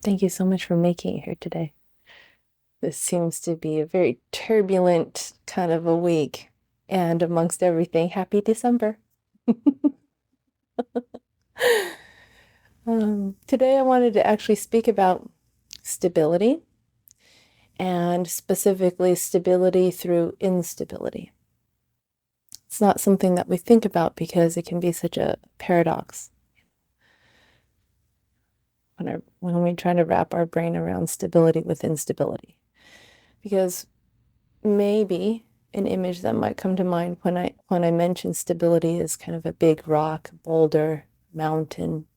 Thank you so much for making it here today. This seems to be a very turbulent kind of a week. And amongst everything, happy December. Today, I wanted to actually speak about stability and specifically stability through instability. It's not something that we think about because it can be such a paradox when we try to wrap our brain around stability with instability. Because maybe an image that might come to mind when I mention stability is kind of a big rock, boulder, mountain.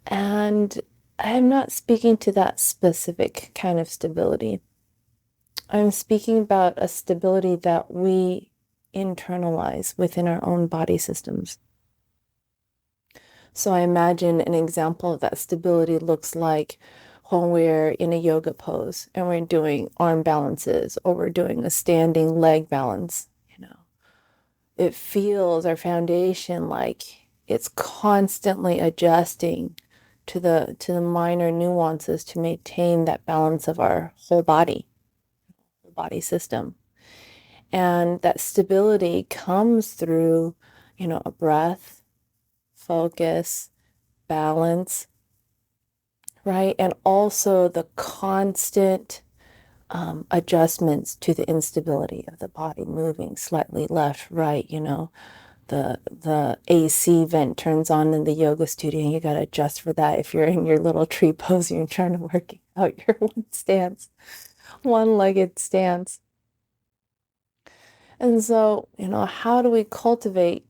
And I'm not speaking to that specific kind of stability. I'm speaking about a stability that we internalize within our own body systems. So I imagine an example of that stability looks like when we're in a yoga pose and we're doing arm balances or we're doing a standing leg balance. It feels our foundation like it's constantly adjusting to the minor nuances to maintain that balance of our whole body system. And that stability comes through, a breath, focus, balance, right? And also the constant adjustments to the instability of the body, moving slightly left, right, the AC vent turns on in the yoga studio and you got to adjust for that if you're in your little tree pose and you're trying to work out your one-legged stance. And so, how do we cultivate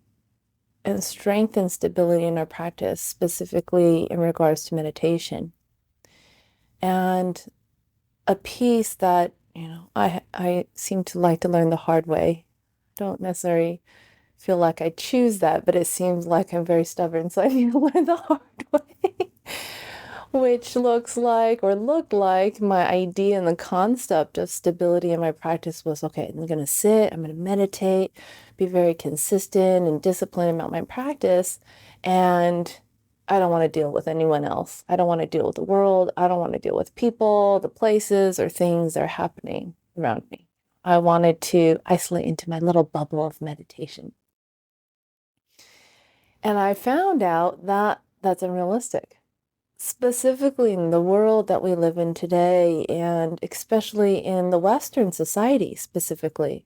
and strengthen stability in our practice, specifically in regards to meditation? And a piece that, I seem to like to learn the hard way. Don't necessarily feel like I choose that, but it seems like I'm very stubborn, so I need to learn the hard way. Which looks like or looked like my idea and the concept of stability in my practice was, okay, I'm going to sit, I'm going to meditate, be very consistent and disciplined about my practice, and I don't want to deal with anyone else. I don't want to deal with the world. I don't want to deal with people, the places, or things that are happening around me. I wanted to isolate into my little bubble of meditation. And I found out that that's unrealistic, specifically in the world that we live in today, and especially in the Western society specifically.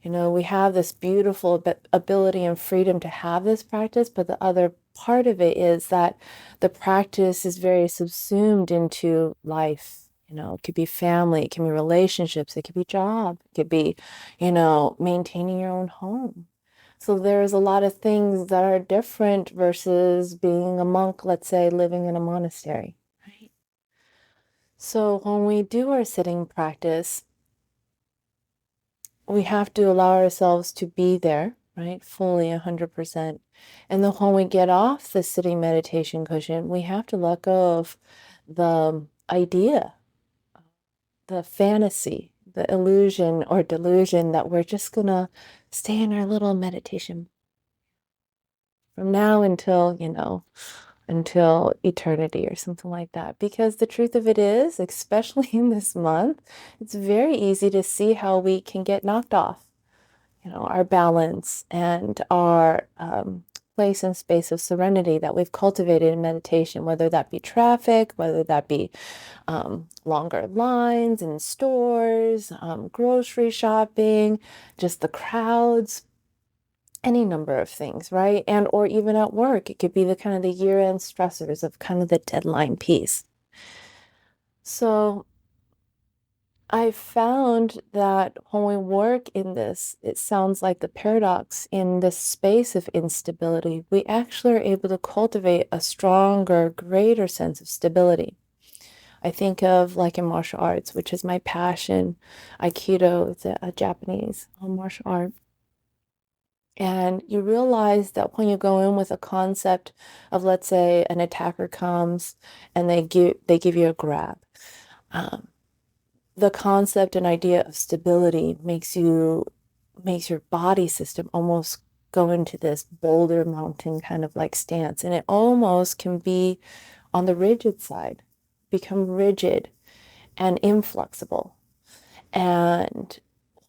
We have this beautiful ability and freedom to have this practice, but the other part of it is that the practice is very subsumed into life. It could be family, it can be relationships, it could be job, it could be, maintaining your own home. So there's a lot of things that are different versus being a monk, let's say, living in a monastery, right? So when we do our sitting practice, we have to allow ourselves to be there, right? Fully 100%. And then when we get off the sitting meditation cushion, we have to let go of the idea, the fantasy, the illusion or delusion that we're just gonna stay in our little meditation from now until eternity or something like that. Because the truth of it is, especially in this month, it's very easy to see how we can get knocked off, our balance and our place and space of serenity that we've cultivated in meditation, whether that be traffic, whether that be longer lines in stores, grocery shopping, just the crowds, any number of things, right? And or even at work, it could be the kind of the year-end stressors of kind of the deadline piece. So I found that when we work in this, it sounds like the paradox in this space of instability, we actually are able to cultivate a stronger, greater sense of stability. I think of like in martial arts, which is my passion. Aikido, it's a Japanese martial art. And you realize that when you go in with a concept of, let's say, an attacker comes and they give you a grab. The concept and idea of stability makes your body system almost go into this boulder mountain kind of like stance. And it almost can be on the rigid side. become rigid and inflexible. And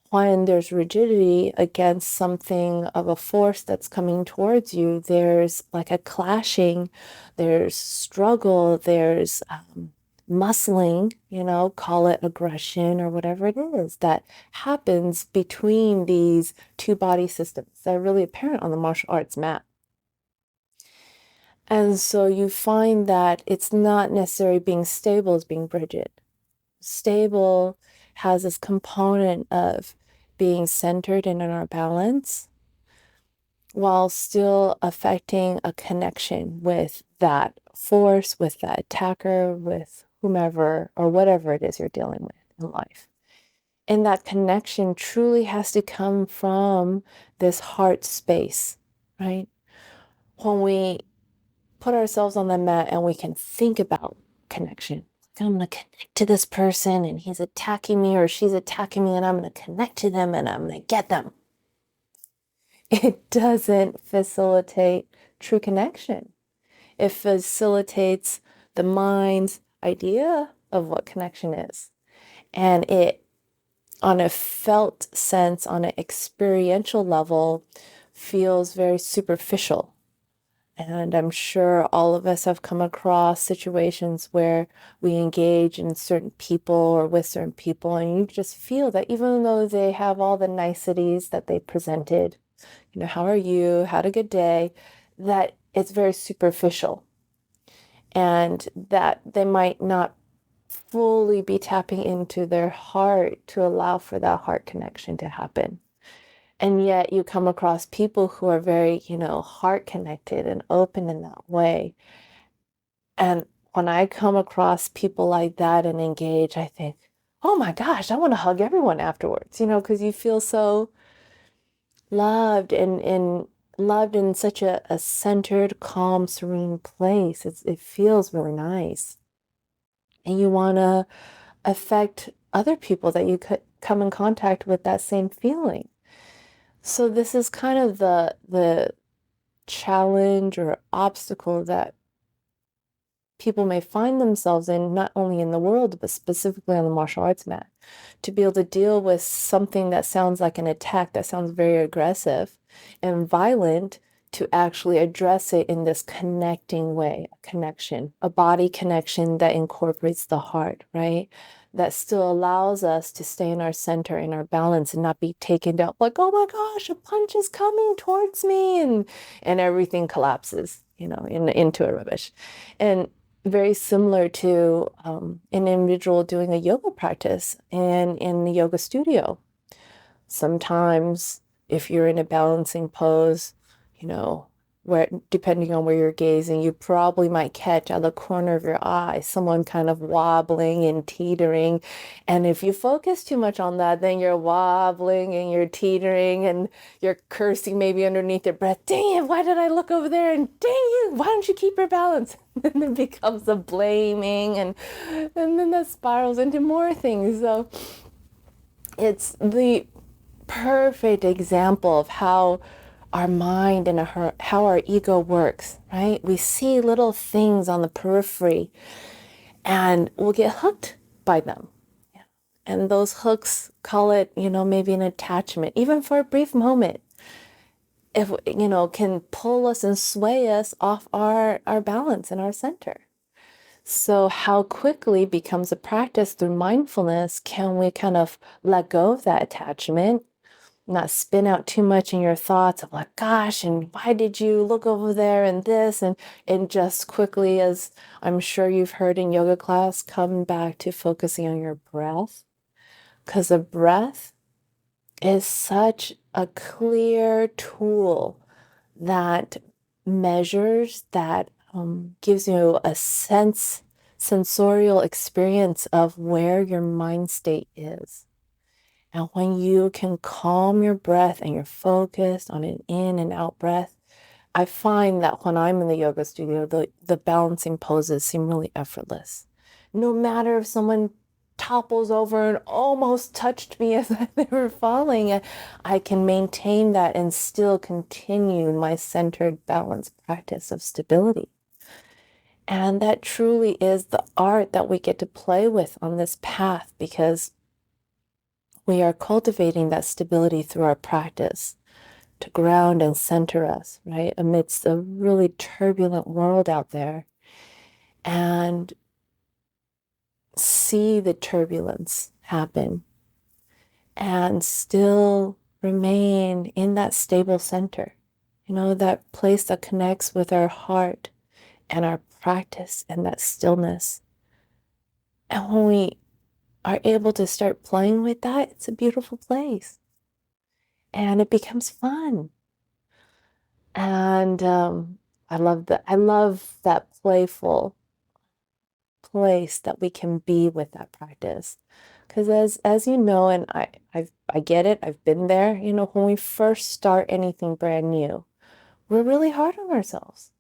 when there's rigidity against something of a force that's coming towards you, there's like a clashing, there's struggle, there's muscling, call it aggression or whatever it is that happens between these two body systems that are really apparent on the martial arts mat. And so you find that it's not necessarily being stable as being rigid. Stable has this component of being centered and in our balance while still affecting a connection with that force, with that attacker, with whomever or whatever it is you're dealing with in life. And that connection truly has to come from this heart space, right? When we put ourselves on the mat and we can think about connection. I'm going to connect to this person and he's attacking me or she's attacking me and I'm going to connect to them and I'm going to get them. It doesn't facilitate true connection. It facilitates the mind's idea of what connection is. And it, on a felt sense, on an experiential level, feels very superficial. And I'm sure all of us have come across situations where we engage in certain people or with certain people, and you just feel that even though they have all the niceties that they presented, how are you, had a good day, that it's very superficial and that they might not fully be tapping into their heart to allow for that heart connection to happen. And yet you come across people who are very, heart connected and open in that way. And when I come across people like that and engage, I think, oh my gosh, I want to hug everyone afterwards, because you feel so loved and loved in such a centered, calm, serene place. It feels really nice. And you want to affect other people that you could come in contact with that same feeling. So this is kind of the challenge or obstacle that people may find themselves in, not only in the world, but specifically on the martial arts mat, to be able to deal with something that sounds like an attack, that sounds very aggressive and violent, to actually address it in this connecting way, a connection, a body connection that incorporates the heart, right? That still allows us to stay in our center, in our balance, and not be taken down like, oh my gosh, a punch is coming towards me, and everything collapses, into a rubbish. And very similar to an individual doing a yoga practice and in the yoga studio. Sometimes if you're in a balancing pose, where depending on where you're gazing, you probably might catch out of the corner of your eye someone kind of wobbling and teetering. And if you focus too much on that, then you're wobbling and you're teetering and you're cursing maybe underneath your breath. Dang it, why did I look over there? And dang you, why don't you keep your balance? And then it becomes a blaming and then that spirals into more things. So it's the perfect example of how our mind and how our ego works, right? We see little things on the periphery and we'll get hooked by them. And those hooks, call it, maybe an attachment, even for a brief moment, if, can pull us and sway us off our balance and our center. So how quickly becomes a practice through mindfulness can we kind of let go of that attachment, not spin out too much in your thoughts of like, gosh, and why did you look over there and this, and just quickly, as I'm sure you've heard in yoga class, come back to focusing on your breath, because the breath is such a clear tool that measures, that gives you a sensorial experience of where your mind state is. And when you can calm your breath and you're focused on an in and out breath, I find that when I'm in the yoga studio, the balancing poses seem really effortless. No matter if someone topples over and almost touched me as they were falling, I can maintain that and still continue my centered balance practice of stability. And that truly is the art that we get to play with on this path, because we are cultivating that stability through our practice to ground and center us, right? Amidst a really turbulent world out there, and see the turbulence happen and still remain in that stable center, that place that connects with our heart and our practice and that stillness. And when we are able to start playing with that, it's a beautiful place and it becomes fun. And I love that. I love that playful place that we can be with that practice. Because as you know, and I get it, I've been there, when we first start anything brand new, we're really hard on ourselves,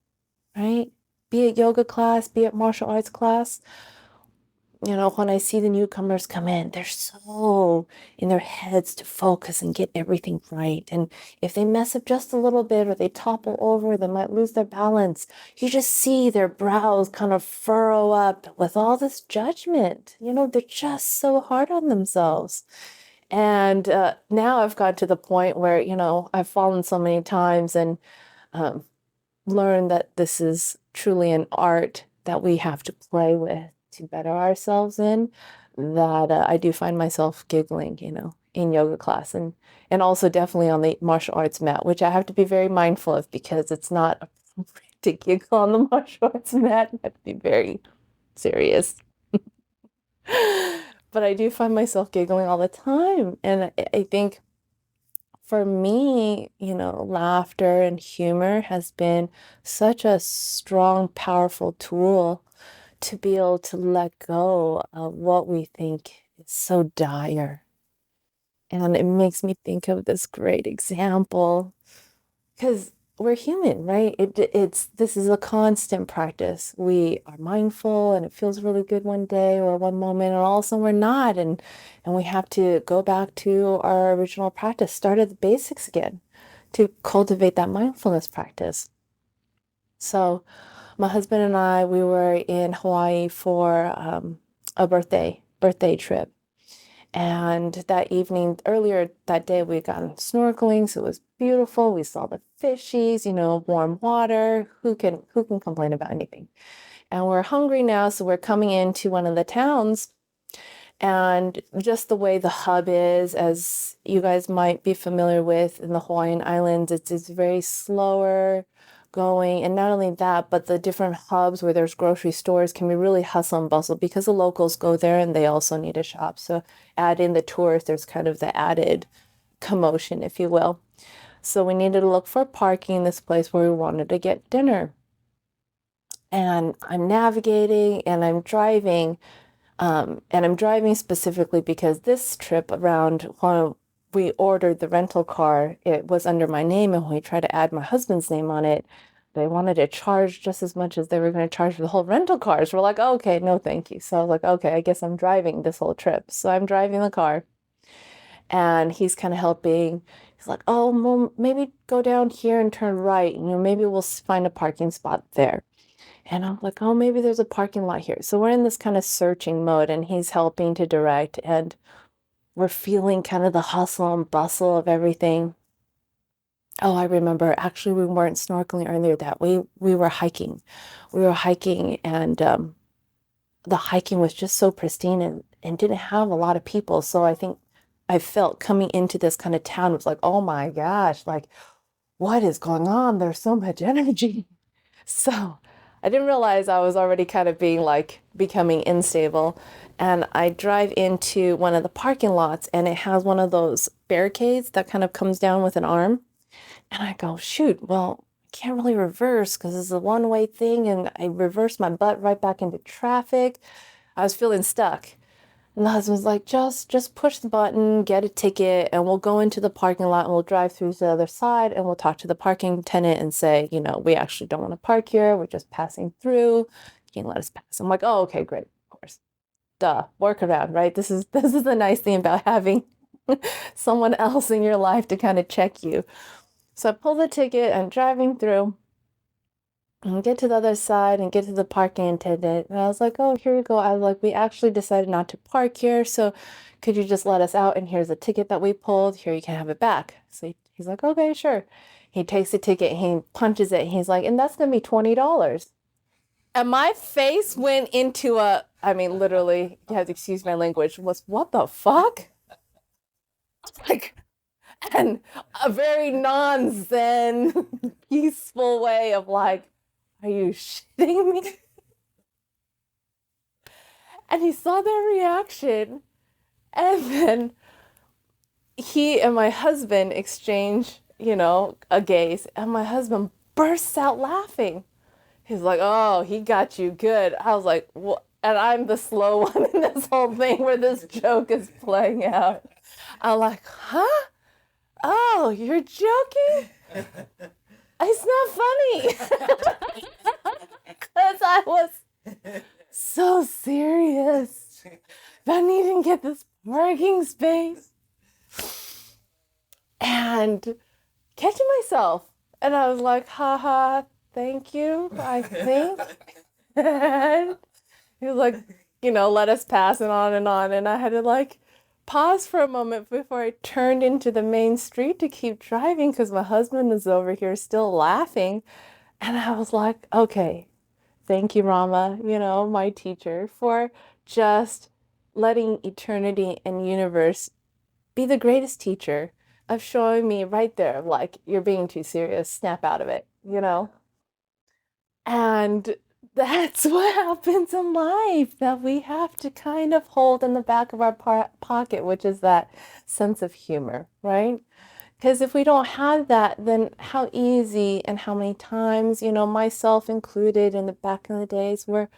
right? Be it yoga class, be it martial arts class. When I see the newcomers come in, they're so in their heads to focus and get everything right. And if they mess up just a little bit or they topple over, they might lose their balance. You just see their brows kind of furrow up with all this judgment. They're just so hard on themselves. And now I've got to the point where, I've fallen so many times and um, learned that this is truly an art that we have to play with to better ourselves in, that I do find myself giggling, in yoga class, and also definitely on the martial arts mat, which I have to be very mindful of because it's not appropriate to giggle on the martial arts mat. I have to be very serious. But I do find myself giggling all the time. And I think for me, laughter and humor has been such a strong, powerful tool to be able to let go of what we think is so dire. And it makes me think of this great example because we're human, right? This is a constant practice. We are mindful and it feels really good one day or one moment, and all of a sudden we're not. And we have to go back to our original practice, start at the basics again to cultivate that mindfulness practice. So my husband and I, we were in Hawaii for a birthday trip. And that evening, earlier that day, we had gone snorkeling, so it was beautiful. We saw the fishies, warm water. Who can complain about anything? And we're hungry now, so we're coming into one of the towns. And just the way the hub is, as you guys might be familiar with in the Hawaiian Islands, it's very slower going. And not only that, but the different hubs where there's grocery stores can be really hustle and bustle because the locals go there and they also need a shop. So add in the tourists, there's kind of the added commotion, if you will. So we needed to look for parking in this place where we wanted to get dinner. And I'm navigating and I'm driving. And I'm driving specifically because this trip around, when we ordered the rental car, it was under my name. And when we tried to add my husband's name on it, they wanted to charge just as much as they were going to charge for the whole rental cars. We're like, oh, okay, no, thank you. So I was like, okay, I guess I'm driving this whole trip. So I'm driving the car and he's kind of helping. He's like, oh, well, maybe go down here and turn right. Maybe we'll find a parking spot there. And I'm like, oh, maybe there's a parking lot here. So we're in this kind of searching mode and he's helping to direct and we're feeling kind of the hustle and bustle of everything. Oh, I remember actually we weren't snorkeling earlier that we were hiking. We were hiking and the hiking was just so pristine and didn't have a lot of people. So I think I felt coming into this kind of town was like, oh my gosh, like what is going on? There's so much energy. So I didn't realize I was already kind of becoming unstable. And I drive into one of the parking lots and it has one of those barricades that kind of comes down with an arm. And I go, shoot, well, I can't really reverse because it's a one-way thing. And I reversed my butt right back into traffic. I was feeling stuck. And the husband's like, just push the button, get a ticket, and we'll go into the parking lot and we'll drive through to the other side and we'll talk to the parking attendant and say, we actually don't want to park here. We're just passing through. Can you let us pass? I'm like, oh, okay, great. Of course. Duh. Work around, right? This is the nice thing about having someone else in your life to kind of check you. So I pull the ticket, I'm driving through, and get to the other side and get to the parking attendant. And I was like, oh, here you go. I was like, we actually decided not to park here. So could you just let us out? And here's a ticket that we pulled. Here, you can have it back. So he's like, okay, sure. He takes the ticket, he punches it. He's like, and that's going to be $20. And my face went into I mean, literally, you have to excuse my language, was what the fuck? Like, and a very non-zen, peaceful way of like, are you shitting me? And he saw their reaction. And then he and my husband exchange, a gaze. And my husband bursts out laughing. He's like, oh, he got you good. I was like, what? And I'm the slow one in this whole thing where this joke is playing out. I'm like, huh? Oh, you're joking? It's not funny. Because I was so serious about needing to get this parking space and catching myself. And I was like, haha, thank you, I think. And he was like, let us pass and on and on. And I had to like pause for a moment before I turned into the main street to keep driving because my husband was over here still laughing. And I was like, okay, thank you, Rama, my teacher, for just letting eternity and universe be the greatest teacher of showing me right there, like, you're being too serious, snap out of it. And that's what happens in life that we have to kind of hold in the back of our pocket, which is that sense of humor, right? Because if we don't have that, then how easy and how many times, myself included in the back in the days where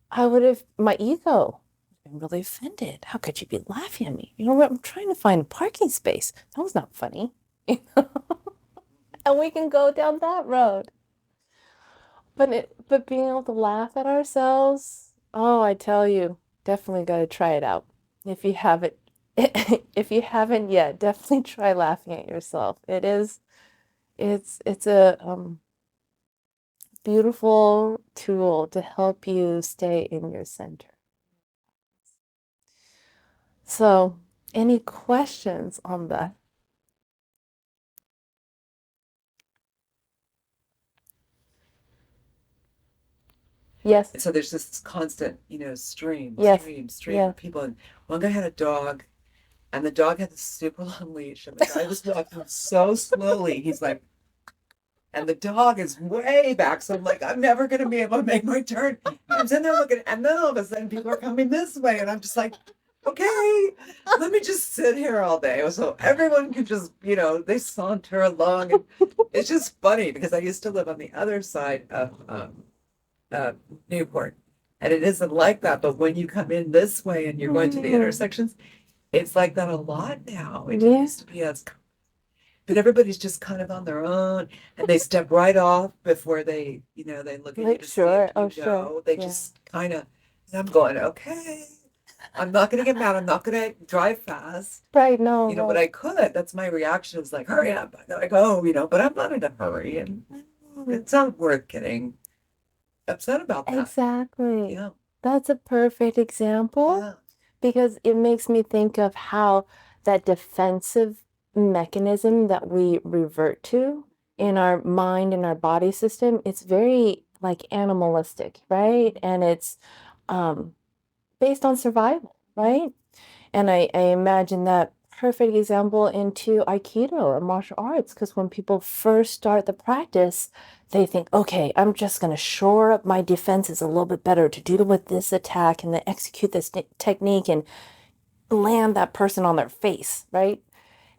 I would have, my ego been really offended. How could you be laughing at me? You know what? I'm trying to find a parking space. That was not funny. And we can go down that road. But being able to laugh at ourselves, oh, I tell you, definitely got to try it out. If you haven't, if you haven't yet, definitely try laughing at yourself. It's a beautiful tool to help you stay in your center. So, any questions on that? Yes. So there's this constant, stream, Yes. stream, stream Yeah. of people. And one guy had a dog, and the dog had this super long leash, and the guy was walking so slowly. He's like, and the dog is way back. So I'm like, I'm never going to be able to make my turn. I'm sitting there looking, and then all of a sudden people are coming this way. And I'm just like, okay, let me just sit here all day. So everyone can just, they saunter along. And it's just funny because I used to live on the other side of uh, Newport. And it isn't like that. But when you come in this way and you're going to the intersections, it's like that a lot now. It Yeah. used to be as, but everybody's just kind of on their own and they step right off before they look at you Like, to see sure. if Oh, you sure. know. They Yeah. just kind of, and I'm going, okay, I'm not going to get mad. I'm not going to drive fast. Right. No, But right. I could. That's my reaction is like, hurry up. I gotta go, but I'm not in a hurry. And it's not worth getting upset about that. Exactly. Yeah. That's a perfect example Yeah. because it makes me think of how that defensive mechanism that we revert to in our mind and our body system, it's very like animalistic, right? And it's um, based on survival, right? And I imagine that perfect example into Aikido or martial arts, because when people first start the practice, they think, okay, I'm just going to shore up my defenses a little bit better to deal with this attack and then execute this technique and land that person on their face, right?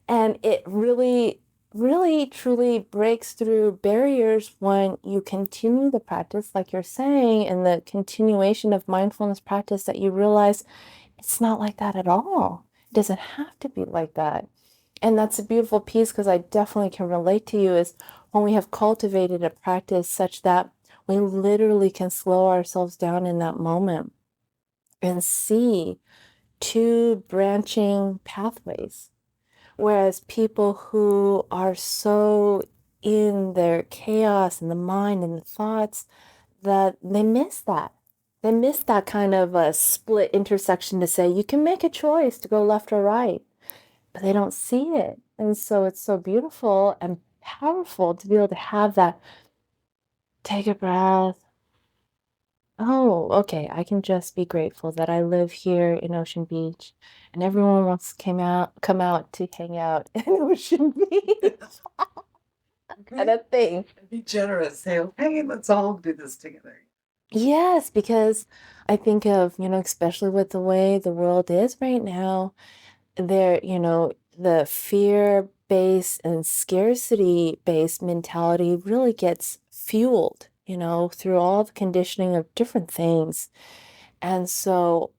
And it really, really, truly breaks through barriers when you continue the practice, like you're saying, and the continuation of mindfulness practice that you realize it's not like that at all. It doesn't have to be like that. And that's a beautiful piece because I definitely can relate to you is when we have cultivated a practice such that we literally can slow ourselves down in that moment and see two branching pathways. Whereas people who are so in their chaos and the mind and the thoughts that they miss that. They miss that kind of a split intersection to say you can make a choice to go left or right, but they don't see it. And so it's so beautiful and powerful to be able to have that. Take a breath. Oh, okay. I can just be grateful that I live here in Ocean Beach and everyone wants to come out to hang out in Ocean Beach. Kind of thing. Be generous. Say, hey, let's all do this together. Yes, because I think of, especially with the way the world is right now, the fear-based and scarcity-based mentality really gets fueled, through all the conditioning of different things. And so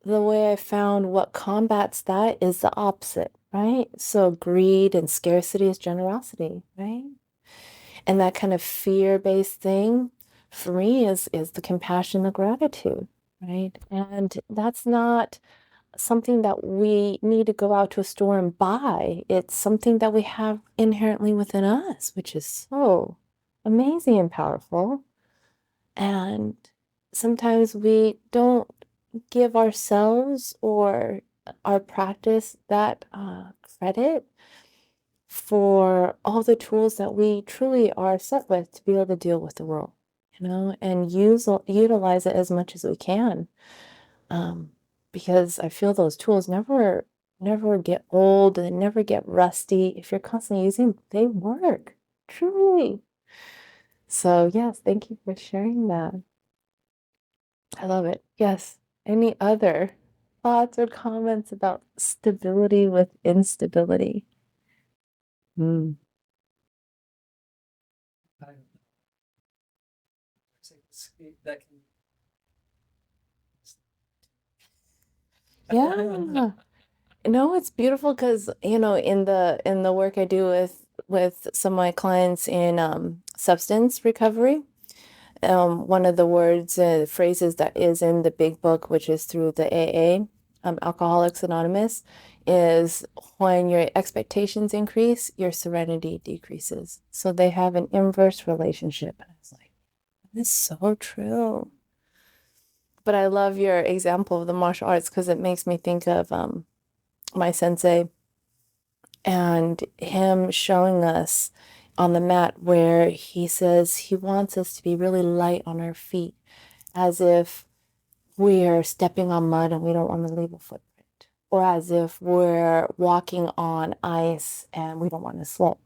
the way I found what combats that is the opposite, right? So greed and scarcity is generosity, right? And that kind of fear-based thing for me is the compassion, the gratitude, right? And that's not something that we need to go out to a store and buy. It's something that we have inherently within us, which is so amazing and powerful. And sometimes we don't give ourselves or our practice that credit for all the tools that we truly are set with to be able to deal with the world, and utilize it as much as we can. Because I feel those tools never get old and never get rusty. If you're constantly using them, they work, truly. So yes, thank you for sharing that. I love it. Yes. Any other thoughts or comments about stability with instability? Mm. That Yeah. No, it's beautiful because, in the work I do with some of my clients in substance recovery, one of the words, phrases that is in the big book, which is through the AA, Alcoholics Anonymous, is when your expectations increase, your serenity decreases. So they have an inverse relationship. And I was like, this is so true. But I love your example of the martial arts because it makes me think of my sensei and him showing us on the mat where he says he wants us to be really light on our feet, as if we're stepping on mud and we don't want to leave a footprint, or as if we're walking on ice and we don't want to slip.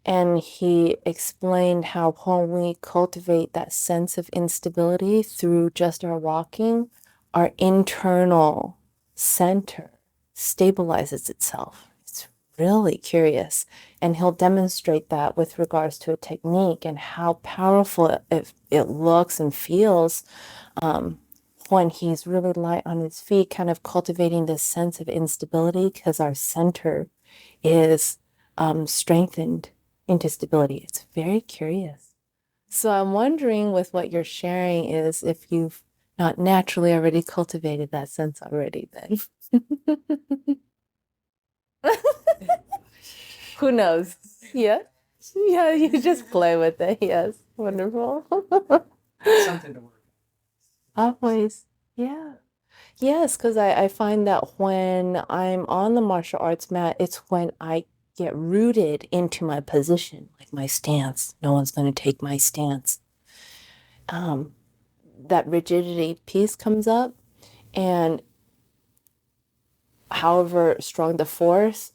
And he explained how when we cultivate that sense of instability through just our walking, our internal center stabilizes itself. It's really curious. And he'll demonstrate that with regards to a technique and how powerful it looks and feels when he's really light on his feet, kind of cultivating this sense of instability because our center is strengthened into stability. It's very curious. So I'm wondering with what you're sharing is if you've not naturally already cultivated that sense already then. Who knows? Yeah. Yeah, you just play with it. Yes. Wonderful. something to work Always. Yeah. Yes, because I find that when I'm on the martial arts mat, it's when I get rooted into my position, like my stance. No one's going to take my stance. Um, that rigidity piece comes up, and however strong the force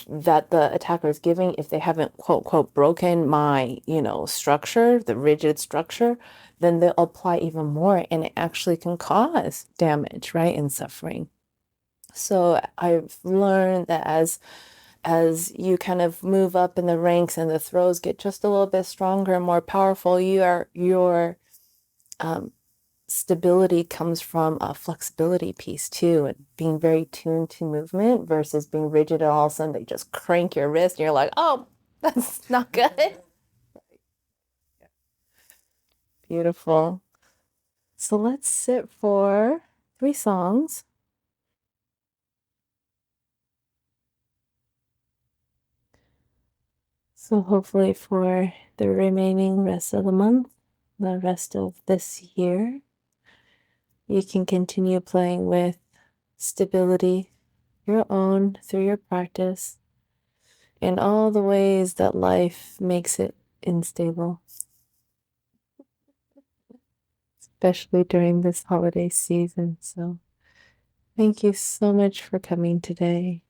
that the attacker is giving, if they haven't quote quote broken my, structure, the rigid structure, then they'll apply even more, and it actually can cause damage, right, and suffering. So I've learned that as you kind of move up in the ranks and the throws get just a little bit stronger and more powerful, your um, stability comes from a flexibility piece too, and being very tuned to movement versus being rigid and all of a sudden they just crank your wrist and you're like, oh, that's not good. Beautiful. So let's sit for 3 songs. So hopefully for the remaining rest of the month, the rest of this year, you can continue playing with stability, your own, through your practice, in all the ways that life makes it unstable, especially during this holiday season. So thank you so much for coming today.